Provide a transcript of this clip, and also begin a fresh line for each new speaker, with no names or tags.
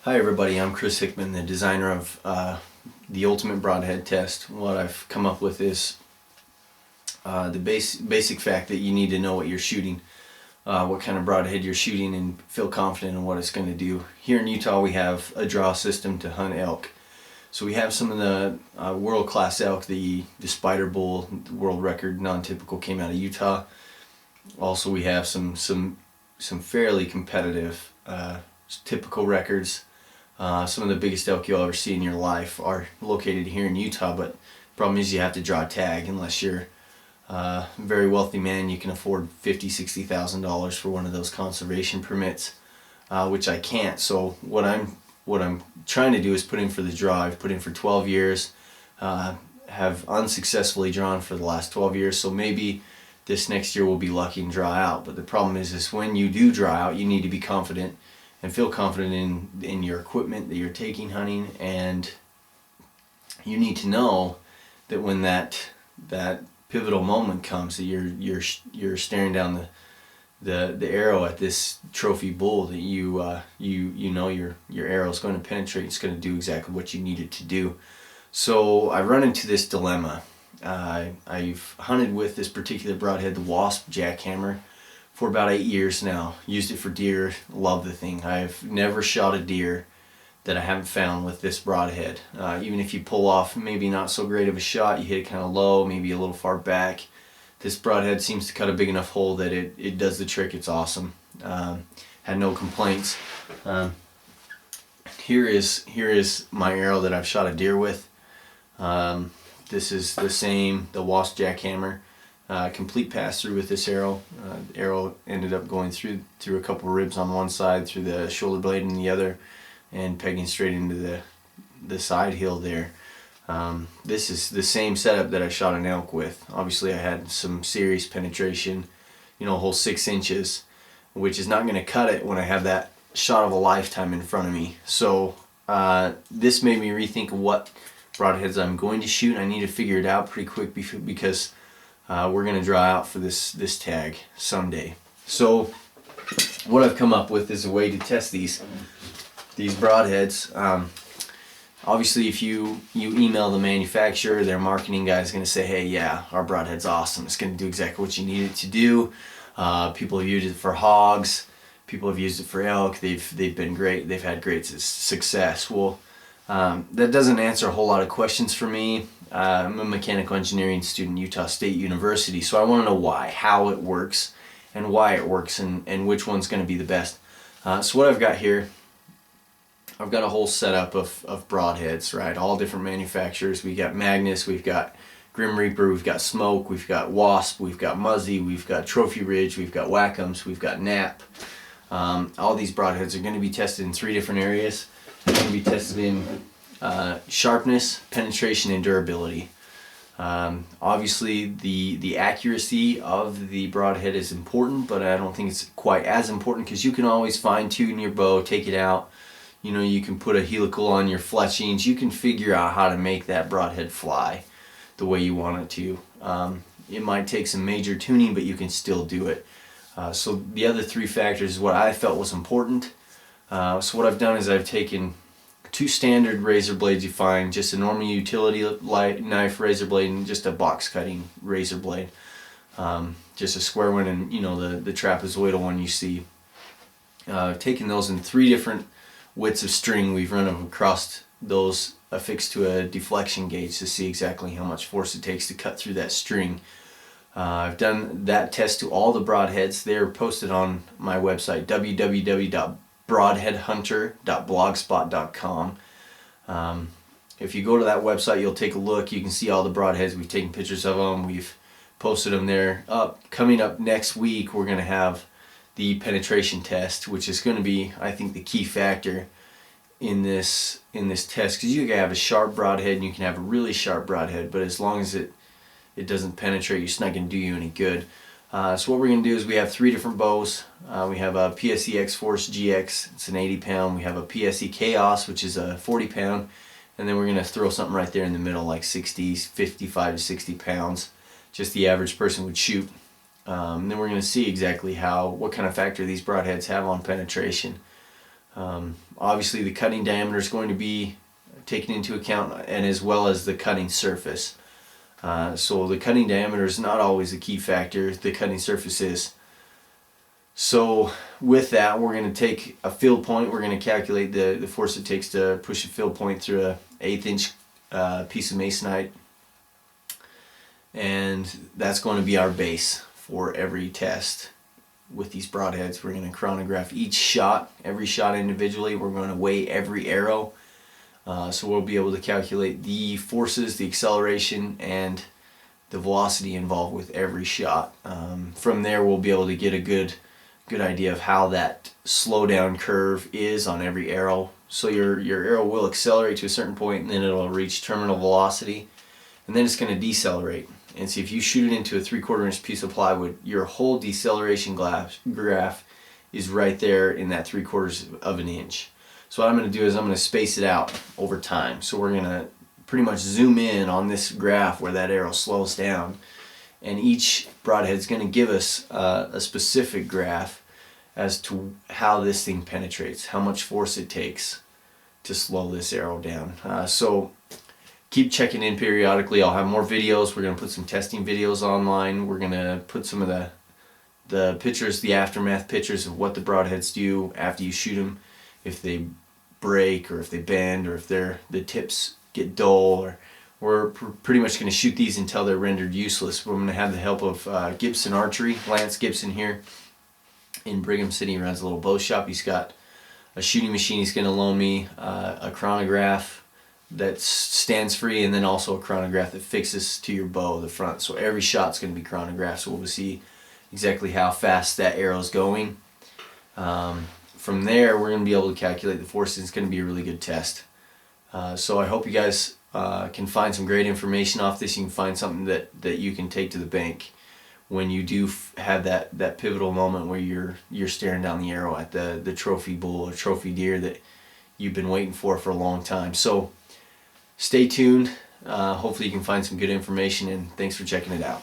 Hi everybody, I'm Chris Hickman, the designer of the Ultimate Broadhead Test. What I've come up with is the basic fact that you need to know what you're shooting, what kind of broadhead you're shooting, and feel confident in what it's going to do. Here in Utah we have a draw system to hunt elk. So we have some of the world-class elk. The Spider Bull, the world record non-typical, came out of Utah. Also we have some fairly competitive typical records. Some of the biggest elk you'll ever see in your life are located here in Utah, but the problem is you have to draw a tag. Unless you're a very wealthy man, you can afford $50,000–$60,000 for one of those conservation permits, which I can't. So what I'm trying to do is put in for the draw. I've put in for 12 years, have unsuccessfully drawn for the last 12 years, so maybe this next year we'll be lucky and draw out. But the problem is when you do draw out, you need to be confident and feel confident in your equipment that you're taking hunting, and you need to know that when that pivotal moment comes, that you're staring down the arrow at this trophy bull, that you know your arrow is going to penetrate. It's going to do exactly what you need it to do. So I run into this dilemma. I've hunted with this particular broadhead, the Wasp jackhammer, for about 8 years now. Used it for deer, love the thing. I've never shot a deer that I haven't found with this broadhead. Even if you pull off maybe not so great of a shot, you hit it kind of low, maybe a little far back, this broadhead seems to cut a big enough hole that it does the trick. It's awesome. Had no complaints. Here is my arrow that I've shot a deer with. This is the Wasp jackhammer. Complete pass through with this arrow. The arrow ended up going through a couple ribs on one side, through the shoulder blade in the other, and pegging straight into the side hill there. This is the same setup that I shot an elk with. Obviously I had some serious penetration, a whole 6 inches, which is not going to cut it when I have that shot of a lifetime in front of me. So this made me rethink what broadheads I'm going to shoot. I need to figure it out pretty quick because we're going to draw out for this tag someday. So what I've come up with is a way to test these broadheads. Obviously if you email the manufacturer, their marketing guy is going to say, hey, yeah, our broadhead's awesome, it's going to do exactly what you need it to do. People have used it for hogs, people have used it for elk, they've been great, they've had great success. Well, that doesn't answer a whole lot of questions for me. I'm a mechanical engineering student at Utah State University, so I want to know why, how it works, and why it works, and which one's going to be the best. So what I've got here, I've got a whole setup of broadheads, right? All different manufacturers. We've got Maxx, we've got Grimm Reaper, we've got Smoke, we've got Wasp, we've got Muzzy, we've got Trophy Ridge, we've got Wacems, we've got Nap. All these broadheads are going to be tested in 3 different areas. They're going to be tested in sharpness, penetration, and durability. Obviously the accuracy of the broadhead is important, but I don't think it's quite as important, because you can always fine-tune your bow, take it out. You can put a helical on your fletchings. You can figure out how to make that broadhead fly the way you want it to. It might take some major tuning, but you can still do it. So the other 3 factors is what I felt was important. So what I've done is I've taken 2 standard razor blades you find, just a normal utility knife razor blade and just a box cutting razor blade. Just a square one and the trapezoidal one you see. I've taken those in 3 different widths of string. We've run them across those affixed to a deflection gauge to see exactly how much force it takes to cut through that string. I've done that test to all the broadheads. They're posted on my website, www.broadheadhunter.blogspot.com. If you go to that website, you'll take a look. You can see all the broadheads. We've taken pictures of them. We've posted them there. Coming up next week, we're going to have the penetration test, which is going to be, I think, the key factor in this test, because you can have a sharp broadhead and you can have a really sharp broadhead, but as long as it doesn't penetrate, it's not going to do you any good. So what we're going to do is we have 3 different bows. We have a PSE X-Force GX, it's an 80-pound. We have a PSE Chaos, which is a 40-pound, and then we're going to throw something right there in the middle, like 55 to 60 pounds, just the average person would shoot. Then we're going to see exactly what kind of factor these broadheads have on penetration. Obviously the cutting diameter is going to be taken into account, and as well as the cutting surface. So the cutting diameter is not always a key factor, the cutting surface is. So with that, we're going to take a field point, we're going to calculate the force it takes to push a field point through a 1/8 inch piece of masonite, and that's going to be our base for every test. With these broadheads, we're going to chronograph each shot, every shot individually. We're going to weigh every arrow, so we'll be able to calculate the forces, the acceleration, and the velocity involved with every shot. From there, we'll be able to get a good idea of how that slowdown curve is on every arrow. So your arrow will accelerate to a certain point, and then it'll reach terminal velocity, and then it's going to decelerate. And see, if you shoot it into a 3/4 inch piece of plywood, your whole deceleration graph is right there in that 3/4 of an inch. So what I'm going to do is I'm going to space it out over time. So we're going to pretty much zoom in on this graph where that arrow slows down, and each broadhead is going to give us a specific graph as to how this thing penetrates, how much force it takes to slow this arrow down. So keep checking in periodically. I'll have more videos. We're going to put some testing videos online. We're going to put some of the pictures, the aftermath pictures of what the broadheads do after you shoot them, if they break or if they bend or if the tips get dull. Or we're pretty much going to shoot these until they're rendered useless. We're going to have the help of Gibson Archery, Lance Gibson here in Brigham City. He runs a little bow shop. He's got a shooting machine he's going to loan me, a chronograph that stands free, and then also a chronograph that fixes to your bow, the front. So every shot's going to be chronographed, so we'll see exactly how fast that arrow's going. From there, we're going to be able to calculate the forces. It's going to be a really good test. So I hope you guys can find some great information off this. You can find something that you can take to the bank when you do have that pivotal moment where you're staring down the arrow at the trophy bull or trophy deer that you've been waiting for a long time. So stay tuned. Hopefully you can find some good information, and thanks for checking it out.